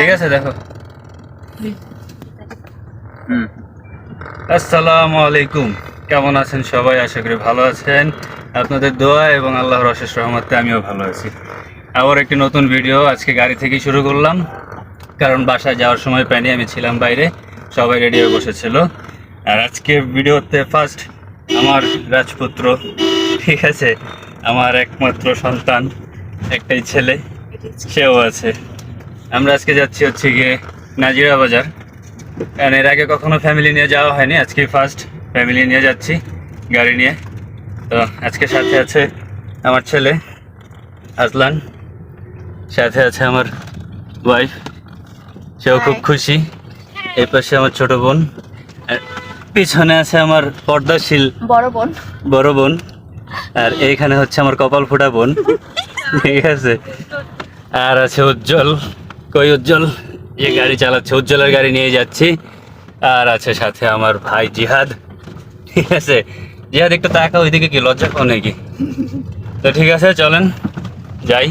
ঠিক আছে দেখো। আসসালামু আলাইকুম, কেমন আছেন সবাই? আশা করি ভালো আছেন। আপনাদের দোয়া এবং আল্লাহর অশেষ রহমতে আমিও ভালো আছি। আবার একটি নতুন ভিডিও আজকে গাড়ি থেকেই শুরু করলাম, কারণ বাসায় যাওয়ার সময় পাইনি, আমি ছিলাম বাইরে, সবাই রেডি হয়ে বসেছিল। আর আজকে ভিডিওতে ফার্স্ট আমার রাজপুত্র, ঠিক আছে, আমার একমাত্র সন্তান, একটাই ছেলে, সেও আছে। আমরা আজকে যাচ্ছি হচ্ছে গিয়ে নাজিরা বাজার, কারণ এর আগে কখনো ফ্যামিলি নিয়ে যাওয়া হয়নি, আজকে ফার্স্ট ফ্যামিলি নিয়ে যাচ্ছি গাড়ি নিয়ে। তো আজকে সাথে আছে আমার ছেলে আজলান, সাথে আছে আমার ওয়াইফ, সেও খুব খুশি। এই পাশে আমার ছোট বোন, আর পিছনে আছে আমার পর্দাশীল বড় বোন, আর এইখানে হচ্ছে আমার কপাল ফোটা বোন, ঠিক আছে। আর আছে উজ্জ্বল, কই উজ্জ্বল, যে গাড়ি চালাচ্ছে, উজ্জ্বলের গাড়ি নিয়ে যাচ্ছি। আর আছে সাথে আমার ভাই জিহাদ, ঠিক আছে। জিহাদ একটু তাকাও ওইদিকে, কি লজ্জা পাও নাকি? তো ঠিক আছে, চলেন যাই।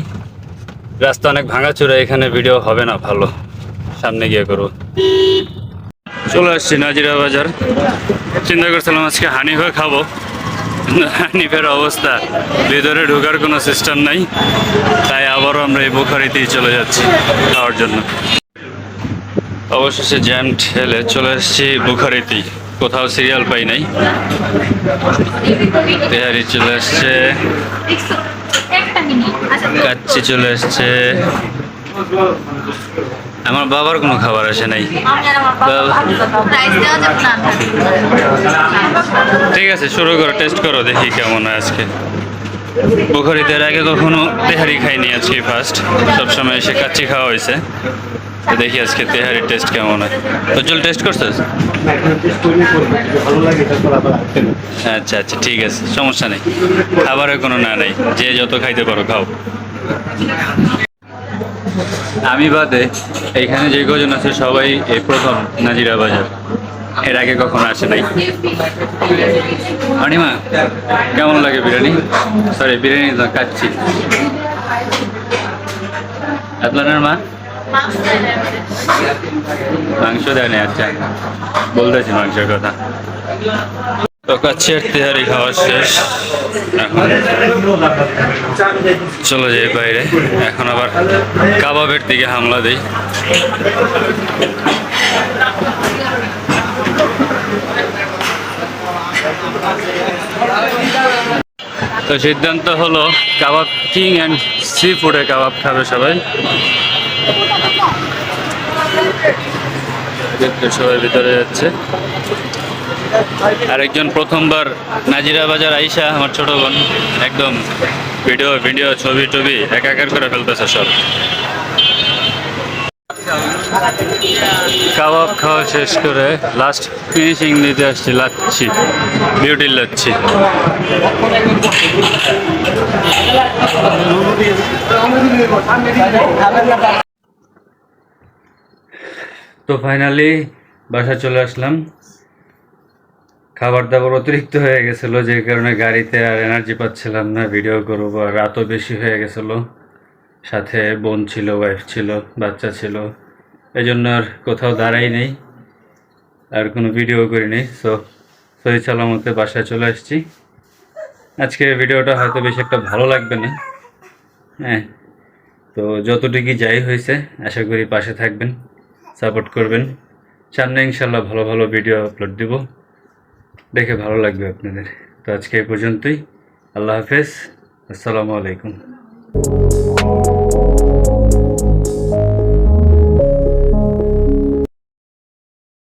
রাস্তা অনেক ভাঙাচোরা, এখানে ভিডিও হবে না ভালো, সামনে গিয়ে করবো। চলে আসছি নাজিরা বাজার। চিন্তা করছিলাম আজকে হানিফে খাবো, হানিফের অবস্থা, ভিতরে ঢোকার কোনো সিস্টেম নাই, তাই আবারও আমরা এই বুখারিতেই চলে যাচ্ছি খাওয়ার জন্য। অবশেষে জ্যাম ঠেলে চলে এসেছি বুখারিতেই, কোথাও সিরিয়াল পাই নাই। তেহারি চলে এসছে, কাচ্চি চলে এসছে, আমার বাবার কোনো খাবার আসে নাই। ঠিক আছে, শুরু করো, টেস্ট করো, দেখি কেমন হয় আজকে। বুখারিতে আগে কখনো তেহারি খাইনি, আজকে ফার্স্ট। সবসময় এসে কাচ্চি খাওয়া হয়েছে, তো দেখি আজকে তেহারির টেস্ট কেমন হয়। উজ্জ্বল টেস্ট করছিস? আচ্ছা আচ্ছা, ঠিক আছে, সমস্যা নেই, খাবারের কোনো না নেই, যে যত খাইতে পারো খাও। আমি বাদে এইখানে যে কজন আছে সবাই এই প্রথম নাজিরা বাজার, এর আগে কখনো আসে নাই। অনিমা, কেমন লাগে বিরিয়ানি? সরি, বিরিয়ানি তো কাচ্চি। আপনার মা মাংস দেয় না? আচ্ছা, বলতেছি মাংসের কথা। তো কাচ্চির তেহারি খাওয়া শেষ, এখন চলে যাই বাইরে। এখন আবার কাবাবের দিকে হামলা দেই। তো সিদ্ধান্ত হলো কাবাব কিং অ্যান্ড সি ফুডে কাবাব খাবে সবাই। সবাই ভিতরে যাচ্ছে। আরেকজন প্রথমবার নাজিরা বাজার আইসা, আমার ছোট বোন, একদম ভিডিও ভিডিও ছবি টবি একাকার করে ফেলতেছে সব। কাবাব খাওয়া শেষ করে লাস্ট ফিনিশিং দিতে আসছি লাচ্ছি, বিউটির লাচ্ছি। তো ফাইনালি বাসা চলে আসলাম। খাবার দাবার অতিরিক্ত হয়ে গেছিলো, যে কারণে গাড়িতে আর এনার্জি পাচ্ছিলাম না ভিডিও করবো, আর রাতও বেশি হয়ে গেছিলো, সাথে বোন ছিল, ওয়াইফ ছিল, বাচ্চা ছিল, এই জন্য আর কোথাও দাঁড়াই নেই, আর কোনো ভিডিও করিনি। সহি সালামতে বাসায় চলে আসছি। আজকে ভিডিওটা হয়তো বেশি একটা ভালো লাগবে না, হ্যাঁ, তো যতটুকু যাই হয়েছে আশা করি পাশে থাকবেন, সাপোর্ট করবেন, সামনে ইনশাল্লাহ ভালো ভালো ভিডিও আপলোড দেব, দেখে ভালো লাগবে আপনাদের। তো আজকে এই পর্যন্তই। আল্লাহ হাফেজ, আসসালামু আলাইকুম।